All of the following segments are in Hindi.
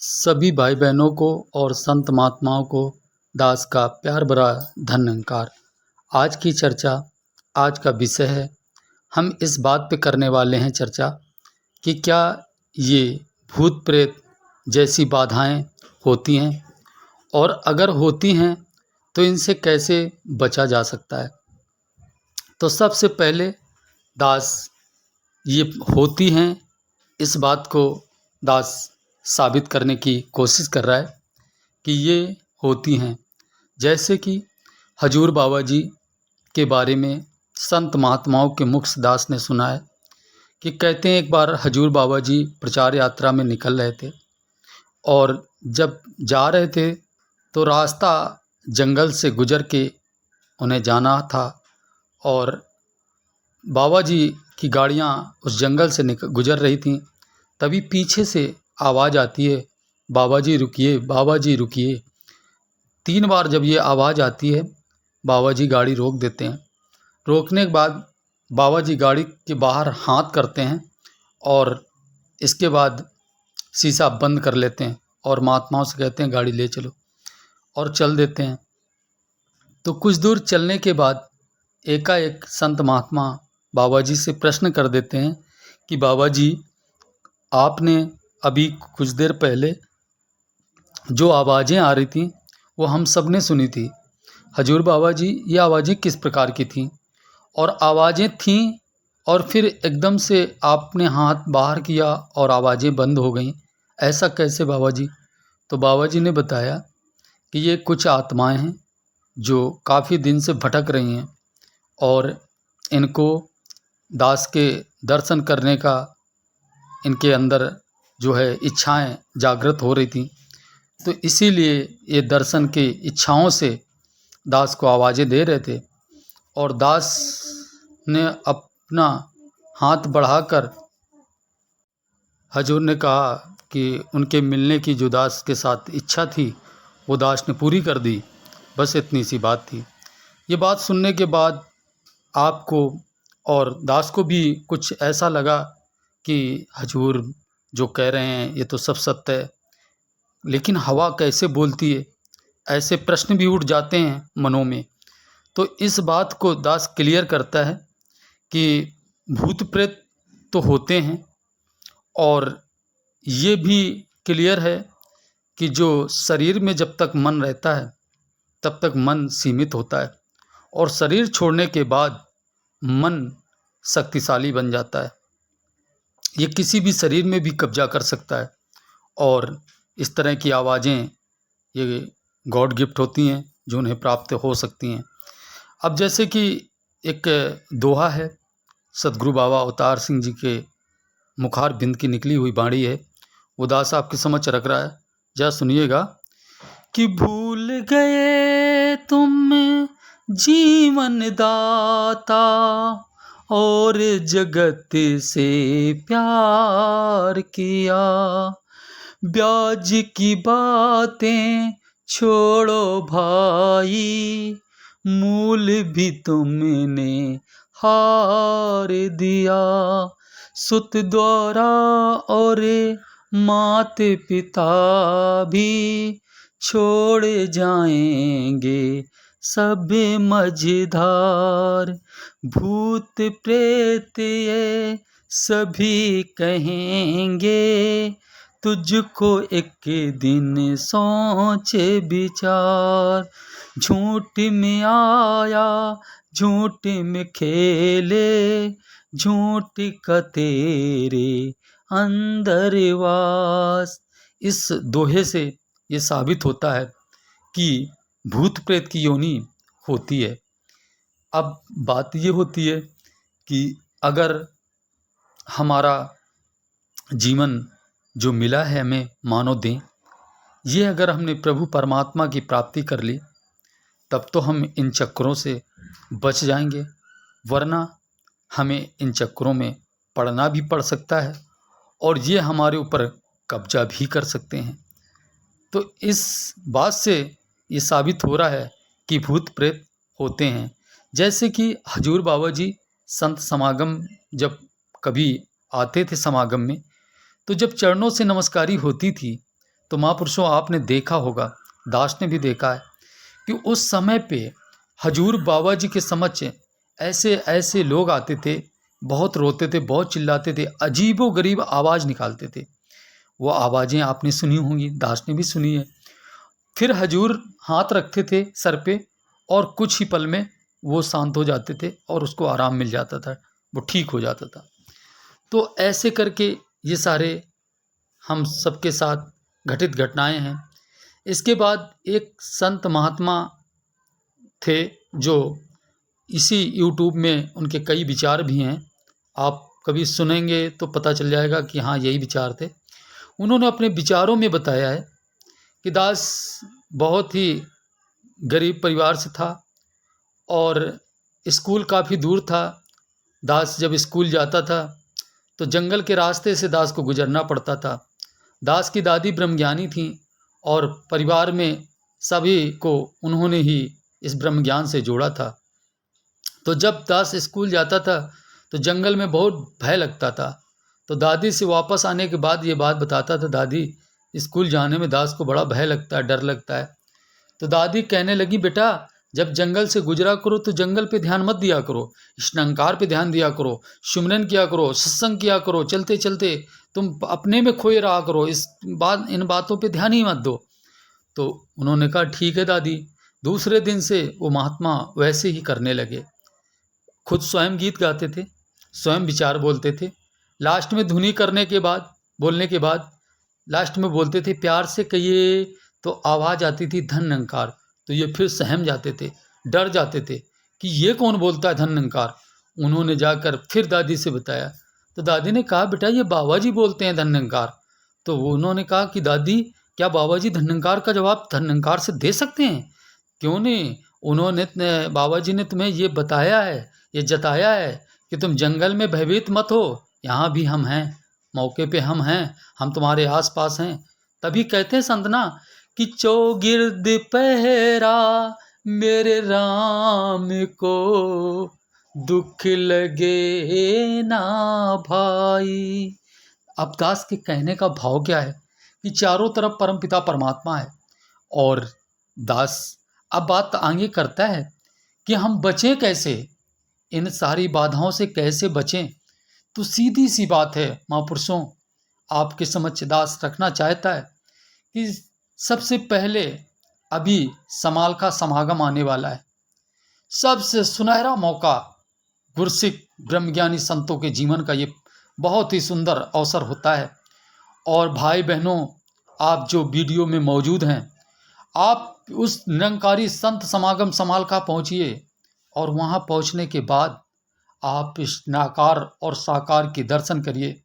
सभी भाई बहनों को और संत महात्माओं को दास का प्यार भरा धन्यवाद। आज की चर्चा, आज का विषय है, हम इस बात पे करने वाले हैं चर्चा कि क्या ये भूत प्रेत जैसी बाधाएं होती हैं, और अगर होती हैं तो इनसे कैसे बचा जा सकता है। तो सबसे पहले दास ये होती हैं, इस बात को दास साबित करने की कोशिश कर रहा है कि ये होती हैं। जैसे कि हजूर बाबा जी के बारे में संत महात्माओं के मुख से दास ने सुना है कि कहते हैं, एक बार हजूर बाबा जी प्रचार यात्रा में निकल रहे थे और जब जा रहे थे तो रास्ता जंगल से गुजर के उन्हें जाना था, और बाबा जी की गाड़ियाँ उस जंगल से गुजर रही थीं। तभी पीछे से आवाज़ आती है, बाबा जी रुकिए, बाबा जी रुकिए। 3 बार जब ये आवाज़ आती है, बाबा जी गाड़ी रोक देते हैं। रोकने के बाद बाबा जी गाड़ी के बाहर हाथ करते हैं और इसके बाद शीशा बंद कर लेते हैं और महात्माओं से कहते हैं गाड़ी ले चलो, और चल देते हैं। तो कुछ दूर चलने के बाद एकाएक संत महात्मा बाबा जी से प्रश्न कर देते हैं कि बाबा जी, आपने अभी कुछ देर पहले जो आवाज़ें आ रही थीं वो हम सब ने सुनी थी। हजूर बाबा जी, ये आवाज़ें किस प्रकार की थीं? और आवाज़ें थीं और फिर एकदम से आपने हाथ बाहर किया और आवाज़ें बंद हो गईं, ऐसा कैसे बाबा जी? तो बाबा जी ने बताया कि ये कुछ आत्माएं हैं जो काफ़ी दिन से भटक रही हैं और इनको दास के दर्शन करने का इनके अंदर जो है इच्छाएं जागृत हो रही थी। तो इसीलिए ये दर्शन की इच्छाओं से दास को आवाज़ें दे रहे थे, और दास ने अपना हाथ बढ़ाकर हजूर ने कहा कि उनके मिलने की जो दास के साथ इच्छा थी वो दास ने पूरी कर दी। बस इतनी सी बात थी। ये बात सुनने के बाद आपको और दास को भी कुछ ऐसा लगा कि हजूर जो कह रहे हैं ये तो सब सत्य है, लेकिन हवा कैसे बोलती है? ऐसे प्रश्न भी उठ जाते हैं मनों में। तो इस बात को दास क्लियर करता है कि भूत प्रेत तो होते हैं, और ये भी क्लियर है कि जो शरीर में जब तक मन रहता है तब तक मन सीमित होता है, और शरीर छोड़ने के बाद मन शक्तिशाली बन जाता है। ये किसी भी शरीर में भी कब्जा कर सकता है, और इस तरह की आवाज़ें ये गॉड गिफ्ट होती हैं जो उन्हें प्राप्त हो सकती हैं। अब जैसे कि एक दोहा है, सदगुरु बाबा अवतार सिंह जी के मुखार बिंद की निकली हुई बाणी है, वो दास आपके समक्ष रख रहा है, जरा सुनिएगा कि भूल गए तुम जीवन दाता और जगत से प्यार किया, ब्याज की बातें छोड़ो भाई, मूल भी तुमने हार दिया, सुत द्वारा और माते पिता भी छोड़ जाएंगे सब मझधार, भूत प्रेत ये सभी कहेंगे तुझको एक दिन सोच विचार, झूठ में आया झूठ में खेले, झूठ का तेरे अंदर वास। इस दोहे से ये साबित होता है कि भूत प्रेत की योनि होती है। अब बात ये होती है कि अगर हमारा जीवन जो मिला है हमें मानव देह, ये अगर हमने प्रभु परमात्मा की प्राप्ति कर ली तब तो हम इन चक्करों से बच जाएंगे, वरना हमें इन चक्करों में पड़ना भी पड़ सकता है और ये हमारे ऊपर कब्जा भी कर सकते हैं। तो इस बात से ये साबित हो रहा है कि भूत प्रेत होते हैं। जैसे कि हजूर बाबा जी संत समागम जब कभी आते थे समागम में, तो जब चरणों से नमस्कारी होती थी तो महापुरुषों आपने देखा होगा, दास ने भी देखा है कि उस समय पे हजूर बाबा जी के समक्ष ऐसे ऐसे लोग आते थे, बहुत रोते थे, बहुत चिल्लाते थे, अजीबो गरीब आवाज़ निकालते थे। वो आवाज़ें आपने सुनी होंगी, दास ने भी सुनी है। फिर हजूर हाथ रखते थे सर पे और कुछ ही पल में वो शांत हो जाते थे और उसको आराम मिल जाता था, वो ठीक हो जाता था। तो ऐसे करके ये सारे हम सबके साथ घटित घटनाएं हैं। इसके बाद एक संत महात्मा थे जो इसी यूट्यूब में उनके कई विचार भी हैं, आप कभी सुनेंगे तो पता चल जाएगा कि हाँ यही विचार थे। उन्होंने अपने विचारों में बताया है कि दास बहुत ही गरीब परिवार से था और स्कूल काफ़ी दूर था। दास जब स्कूल जाता था तो जंगल के रास्ते से दास को गुजरना पड़ता था। दास की दादी ब्रह्मज्ञानी थीं और परिवार में सभी को उन्होंने ही इस ब्रह्म ज्ञान से जोड़ा था। तो जब दास स्कूल जाता था तो जंगल में बहुत भय लगता था। तो दादी से वापस आने के बाद ये बात बताता था, दादी स्कूल जाने में दास को बड़ा भय लगता है, डर लगता है। तो दादी कहने लगी, बेटा जब जंगल से गुजरा करो तो जंगल पे ध्यान मत दिया करो, इस निरंकार पे ध्यान दिया करो, सुमिरन किया करो, सत्संग किया करो, चलते चलते तुम अपने में खोए रहा करो, इन बातों पे ध्यान ही मत दो। तो उन्होंने कहा ठीक है दादी। दूसरे दिन से वो महात्मा वैसे ही करने लगे। खुद स्वयं गीत गाते थे, स्वयं विचार बोलते थे। लास्ट में धुनी करने के बाद, बोलने के बाद लास्ट में बोलते थे, प्यार से कहिए, तो आवाज़ आती थी धन निरंकार। तो ये फिर सहम जाते थे, डर जाते थे कि ये कौन बोलता है धन निरंकार। उन्होंने जाकर फिर दादी से बताया तो दादी ने कहा, बेटा ये बाबा जी बोलते हैं धन निरंकार। तो वो उन्होंने कहा कि दादी क्या बाबा जी धन निरंकार का जवाब धन निरंकार से दे सकते हैं? क्यों नहीं, उन्होंने बाबा जी ने तुम्हें ये बताया है, ये जताया है कि तुम जंगल में भयभीत मत हो, यहाँ भी हम हैं, मौके पे हम हैं, हम तुम्हारे आस पास हैं। तभी कहते हैं संतना कि चौगिर्द पहरा मेरे राम को, दुख लगे ना भाई। अब दास के कहने का भाव क्या है कि चारों तरफ परमपिता परमात्मा है और दास अब बात आगे करता है कि हम बचें कैसे, इन सारी बाधाओं से कैसे बचें। तो सीधी सी बात है महापुरुषों, आपके समक्ष दास रखना चाहता है कि सबसे पहले अभी समाल का समागम आने वाला है, सबसे सुनहरा मौका गुरसिक ब्रह्मज्ञानी संतों के जीवन का ये बहुत ही सुंदर अवसर होता है। और भाई बहनों, आप जो वीडियो में मौजूद हैं, आप उस निरंकारी संत समागम समालका पहुंचिए और वहां पहुंचने के बाद आप इस निराकार और साकार के दर्शन करिए।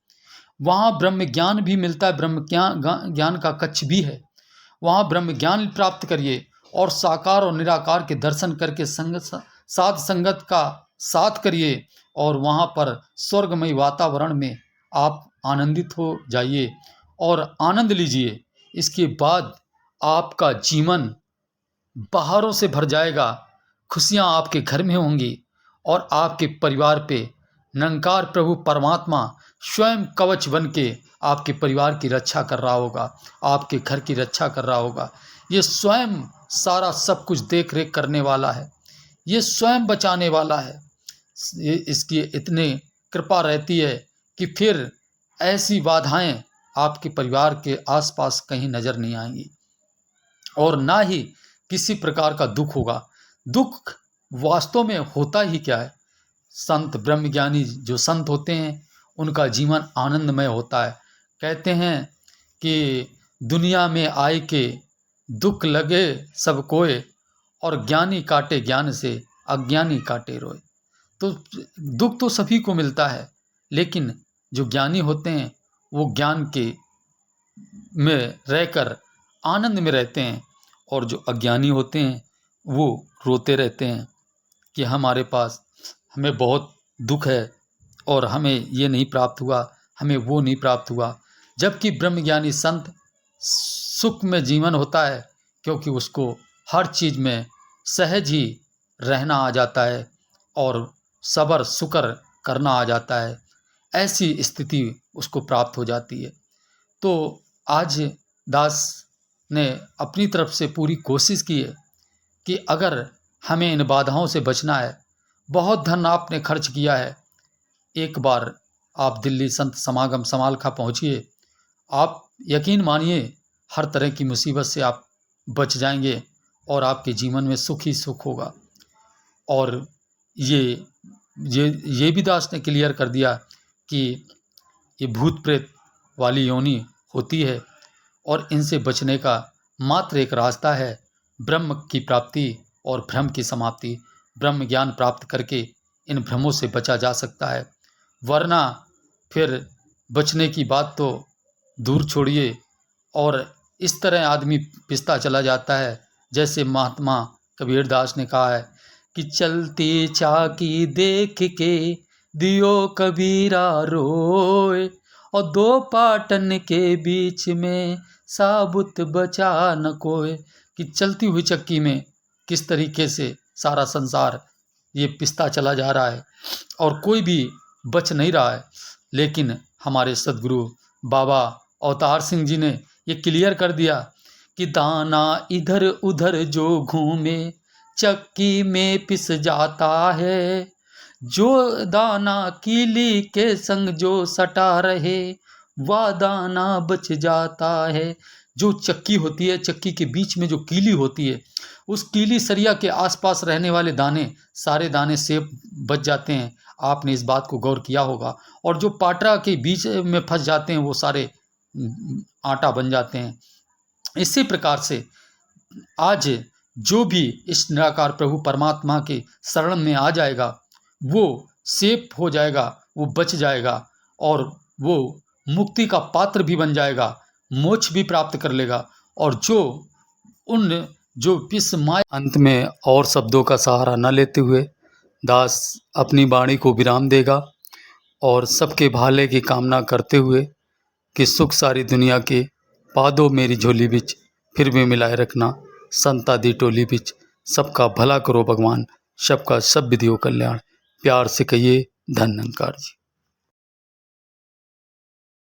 वहाँ ब्रह्म ज्ञान भी मिलता है, ब्रह्म ज्ञान का कक्ष भी है, वहाँ ब्रह्म ज्ञान प्राप्त करिए और साकार और निराकार के दर्शन करके साध संगत का साथ करिए और वहाँ पर स्वर्गमय वातावरण में आप आनंदित हो जाइए और आनंद लीजिए। इसके बाद आपका जीवन बहारों से भर जाएगा, खुशियाँ आपके घर में होंगी और आपके परिवार पे निरंकार प्रभु परमात्मा स्वयं कवच बन के आपके परिवार की रक्षा कर रहा होगा, आपके घर की रक्षा कर रहा होगा। ये स्वयं सारा सब कुछ देख रेख करने वाला है, ये स्वयं बचाने वाला है। इसकी इतनी कृपा रहती है कि फिर ऐसी बाधाएं आपके परिवार के आसपास कहीं नज़र नहीं आएंगी और ना ही किसी प्रकार का दुख होगा। दुख वास्तव में होता ही क्या है, संत ब्रह्मज्ञानी जो संत होते हैं उनका जीवन आनंदमय होता है। कहते हैं कि दुनिया में आए के दुख लगे सब कोय, और ज्ञानी काटे ज्ञान से अज्ञानी काटे रोए। तो दुख तो सभी को मिलता है, लेकिन जो ज्ञानी होते हैं वो ज्ञान के में रहकर आनंद में रहते हैं और जो अज्ञानी होते हैं वो रोते रहते हैं कि हमारे पास, हमें बहुत दुख है और हमें ये नहीं प्राप्त हुआ, हमें वो नहीं प्राप्त हुआ। जबकि ब्रह्मज्ञानी संत सुख में जीवन होता है, क्योंकि उसको हर चीज़ में सहज ही रहना आ जाता है और सबर शुक्र करना आ जाता है, ऐसी स्थिति उसको प्राप्त हो जाती है। तो आज दास ने अपनी तरफ से पूरी कोशिश की है कि अगर हमें इन बाधाओं से बचना है, बहुत धन आपने खर्च किया है, एक बार आप दिल्ली संत समागम समालखा पहुँचिए। आप यकीन मानिए हर तरह की मुसीबत से आप बच जाएंगे और आपके जीवन में सुख ही सुख होगा। और ये भी दास ने क्लियर कर दिया कि ये भूत प्रेत वाली योनि होती है और इनसे बचने का मात्र एक रास्ता है, ब्रह्म की प्राप्ति और भ्रम की समाप्ति। ब्रह्म ज्ञान प्राप्त करके इन भ्रमों से बचा जा सकता है, वरना फिर बचने की बात तो दूर छोड़िए। और इस तरह आदमी पिसता चला जाता है, जैसे महात्मा कबीरदास ने कहा है कि चलती चाकी देख के दियो कबीरा रोए, और दो पाटन के बीच में साबुत बचा न कोय। कि चलती हुई चक्की में किस तरीके से सारा संसार ये पिसता चला जा रहा है और कोई भी बच नहीं रहा है। लेकिन हमारे सद्गुरु बाबा अवतार सिंह जी ने ये क्लियर कर दिया कि दाना इधर उधर जो घूमे चक्की में पिस जाता है, जो दाना कीली के संग जो सटा रहे वह दाना बच जाता है। जो चक्की होती है, चक्की के बीच में जो कीली होती है, उस कीली सरिया के आसपास रहने वाले दाने, सारे दाने सेब बच जाते हैं। आपने इस बात को गौर किया होगा। और जो पाटरा के बीच में फंस जाते हैं वो सारे आटा बन जाते हैं। इसी प्रकार से आज जो भी इस निराकार प्रभु परमात्मा के शरण में आ जाएगा वो सेफ हो जाएगा, वो बच जाएगा और वो मुक्ति का पात्र भी बन जाएगा, मोक्ष भी प्राप्त कर लेगा। और जो पिस माय। अंत में और शब्दों का सहारा न लेते हुए दास अपनी वाणी को विराम देगा और सबके भले की कामना करते हुए कि सुख सारी दुनिया के पादो मेरी झोली बिच, फिर भी मिलाए रखना संता दी टोली बिच। सबका भला करो भगवान, सबका सब विधियो कल्याण। प्यार से कहिए धन निरंकार जी।